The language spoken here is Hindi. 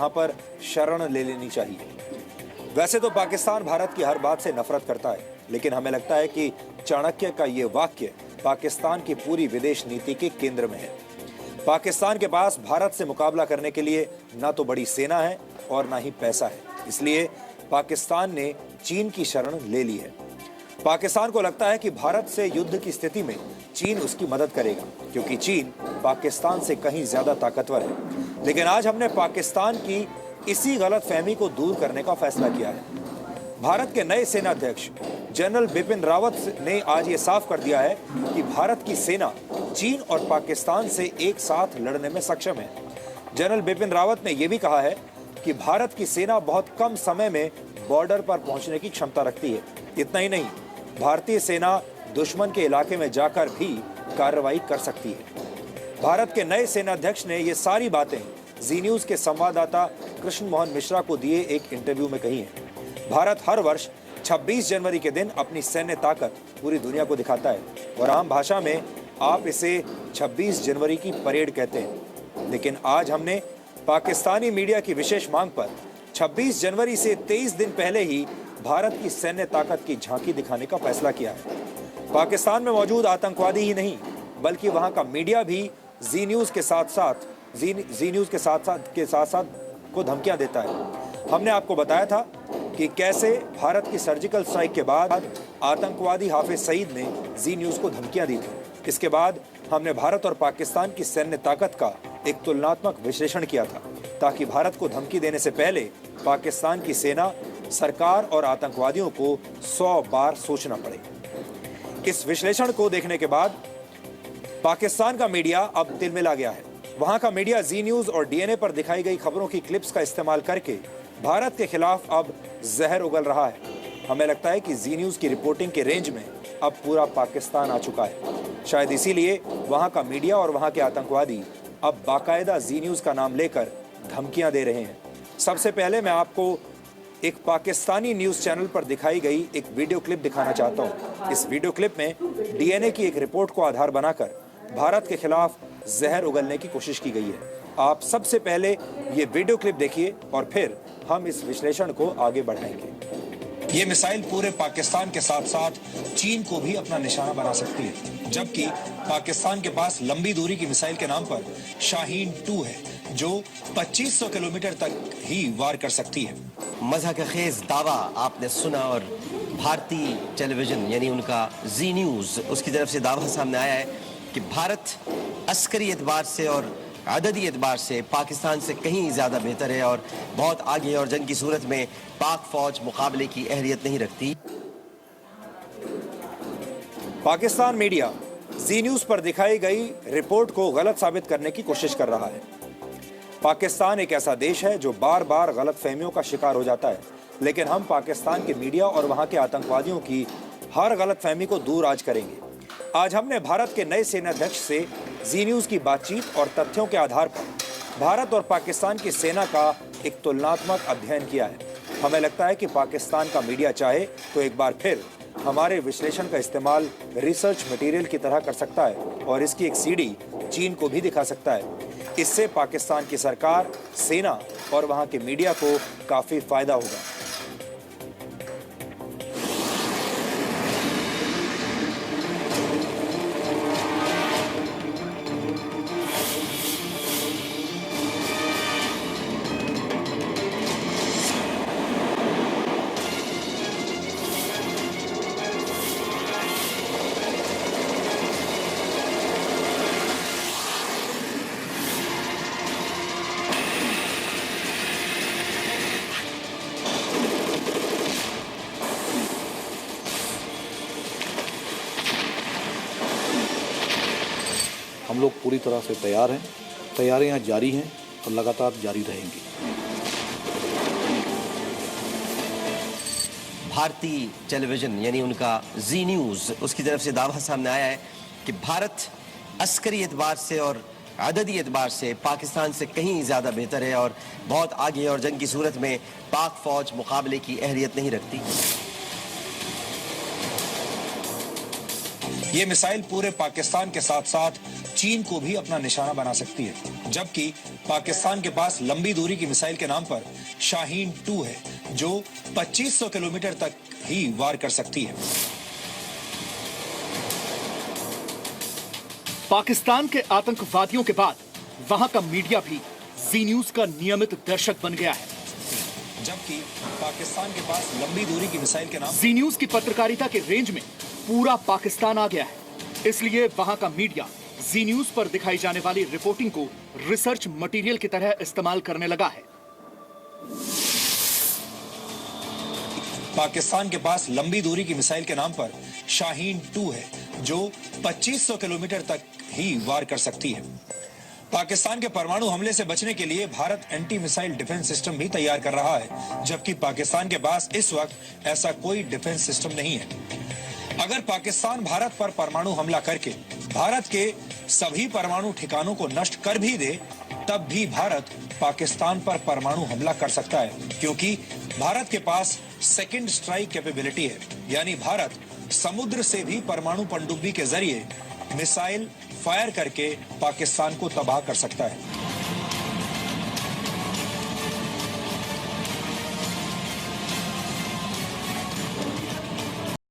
यहाँ पर शरण ले लेनी चाहिए। वैसे तो पाकिस्तान भारत की हर बात से नफरत करता है, लेकिन हमें लगता है कि चाणक्य का ये वाक्य पाकिस्तान की पूरी विदेश नीति के केंद्र में है। पाकिस्तान के पास भारत से मुकाबला करने के लिए ना तो बड़ी सेना है और ना ही पैसा है, इसलिए पाकिस्तान ने चीन की शरण ले ली है। पाकिस्तान को लगता है कि भारत से युद्ध की स्थिति में चीन उसकी मदद करेगा, क्योंकि चीन पाकिस्तान से कहीं ज्यादा ताकतवर है। लेकिन आज हमने पाकिस्तान की इसी गलतफहमी को दूर करने का फैसला किया है। भारत के नए सेनाध्यक्ष जनरल बिपिन रावत ने आज ये साफ कर दिया है कि भारत की सेना चीन और पाकिस्तान से एक साथ लड़ने में सक्षम है। जनरल बिपिन रावत ने यह भी कहा है कि भारत की सेना बहुत कम समय में बॉर्डर पर पहुंचने की क्षमता रखती है। इतना ही नहीं, भारतीय सेना दुश्मन के इलाके में जाकर भी कार्रवाई कर सकती है। भारत के नए सेनाध्यक्ष ने ये सारी बातें जी न्यूज के संवाददाता कृष्ण मोहन मिश्रा को दिए एक इंटरव्यू में कही है। भारत हर वर्ष 26 जनवरी के दिन अपनी सैन्य ताकत पूरी दुनिया को दिखाता है और आम भाषा में आप इसे 26 जनवरी की परेड कहते हैं। लेकिन आज हमने पाकिस्तानी मीडिया की विशेष मांग पर 26 जनवरी से 23 दिन पहले ही भारत की सैन्य ताकत की झांकी दिखाने का फैसला किया है। पाकिस्तान में मौजूद आतंकवादी ही नहीं, बल्कि वहां का मीडिया भी जी न्यूज के साथ साथ को धमकियां देता है। हमने आपको बताया था कि कैसे भारत की सर्जिकल स्ट्राइक के बाद आतंकवादी हाफिज सईद ने जी न्यूज को धमकियां दी थी। इसके बाद हमने भारत और पाकिस्तान की सैन्य ताकत का एक तुलनात्मक विश्लेषण किया था, ताकि भारत को धमकी देने से पहले पाकिस्तान की सेना, सरकार और आतंकवादियों को 100 बार सोचना पड़े। इस विश्लेषण को देखने के बाद पाकिस्तान का मीडिया अब तिलमिला गया है। वहां का मीडिया जी न्यूज और डीएनए पर दिखाई गई खबरों की क्लिप्स का इस्तेमाल करके भारत के खिलाफ अब जहर उगल रहा है। हमें लगता है कि जी न्यूज की रिपोर्टिंग के रेंज में अब पूरा पाकिस्तान आ चुका है। शायद इसीलिए वहां का मीडिया और वहां के आतंकवादी अब बाकायदा जी न्यूज का नाम लेकर धमकियां दे रहे हैं। सबसे पहले मैं आपको एक पाकिस्तानी न्यूज चैनल पर दिखाई गई एक वीडियो क्लिप दिखाना चाहता हूं। इस वीडियो क्लिप में डीएनए की एक रिपोर्ट को आधार बनाकर भारत के खिलाफ जहर उगलने की कोशिश की गई है। आप सबसे पहले ये वीडियो क्लिप देखिए और फिर हम इस विश्लेषण को आगे बढ़ाएंगे। ये मिसाइल पूरे पाकिस्तान के साथ साथ चीन को भी अपना निशाना बना सकती है, जबकि पाकिस्तान के पास लंबी दूरी की मिसाइल के नाम पर शाहीन 2 है, जो 2500 किलोमीटर तक ही वार कर सकती है। मज़ाक़-खेज़ दावा आपने सुना और भारतीय टेलीविजन यानी उनका जी न्यूज़, उसकी तरफ से दावा सामने आया है कि भारत अस्करी एतबार से और अददी एतबार से पाकिस्तान से कहीं ज़्यादा बेहतर है और बहुत आगे, और जंग की सूरत में पाक फौज मुकाबले की अहलियत नहीं रखती। पाकिस्तान मीडिया जी न्यूज पर दिखाई गई रिपोर्ट को गलत साबित करने की कोशिश कर रहा है। पाकिस्तान एक ऐसा देश है जो बार बार गलत फहमियों का शिकार हो जाता है, लेकिन हम पाकिस्तान के मीडिया और वहां के आतंकवादियों की हर गलत फहमी को दूर आज करेंगे। आज हमने भारत के नए सेनाध्यक्ष से जी न्यूज की बातचीत और तथ्यों के आधार पर भारत और पाकिस्तान की सेना का एक तुलनात्मक अध्ययन किया है। हमें लगता है कि पाकिस्तान का मीडिया चाहे तो एक बार फिर हमारे विश्लेषण का इस्तेमाल रिसर्च मटेरियल की तरह कर सकता है और इसकी एक सीडी चीन को भी दिखा सकता है। इससे पाकिस्तान की सरकार, सेना और वहां के मीडिया को काफी फायदा होगा। हम लोग पूरी तरह से तैयार हैं, तैयारियां जारी हैं और लगातार जारी रहेंगी। भारतीय टेलीविजन यानी उनका जी न्यूज़, उसकी तरफ से दावा सामने आया है कि भारत अस्करी एतबार से और अददी एतबार से पाकिस्तान से कहीं ज़्यादा बेहतर है और बहुत आगे, और जंग की सूरत में पाक फौज मुकाबले की अहलियत नहीं रखती। ये मिसाइल पूरे पाकिस्तान के साथ साथ चीन को भी अपना निशाना बना सकती है, जबकि पाकिस्तान के पास लंबी दूरी की मिसाइल के नाम पर शाहीन 2 है, जो 2500 किलोमीटर तक ही वार कर सकती है। पाकिस्तान के आतंकवादियों के बाद वहां का मीडिया भी जी न्यूज का नियमित दर्शक बन गया है, जबकि पाकिस्तान के पास लंबी दूरी की मिसाइल के नाम जी न्यूज की पत्रकारिता के रेंज में पूरा पाकिस्तान आ गया है। इसलिए वहां का मीडिया जी न्यूज पर दिखाई जाने वाली रिपोर्टिंग को रिसर्च मटेरियल की तरह इस्तेमाल करने लगा है। पाकिस्तान के पास लंबी दूरी की मिसाइल के नाम पर शाहीन 2 है, जो 2500 किलोमीटर तक ही वार कर सकती है। पाकिस्तान के परमाणु हमले से बचने के लिए Bharat anti missile defence system भी तैयार कर रहा है, जबकि पाकिस्तान के पास इस वक्त ऐसा कोई डिफेंस सिस्टम नहीं है। अगर पाकिस्तान भारत पर परमाणु हमला करके भारत के सभी परमाणु ठिकानों को नष्ट कर भी दे, तब भी भारत पाकिस्तान पर परमाणु हमला कर सकता है, क्योंकि भारत के पास सेकंड स्ट्राइक कैपेबिलिटी है, यानी भारत समुद्र से भी परमाणु पनडुब्बी के जरिए मिसाइल फायर करके पाकिस्तान को तबाह कर सकता है।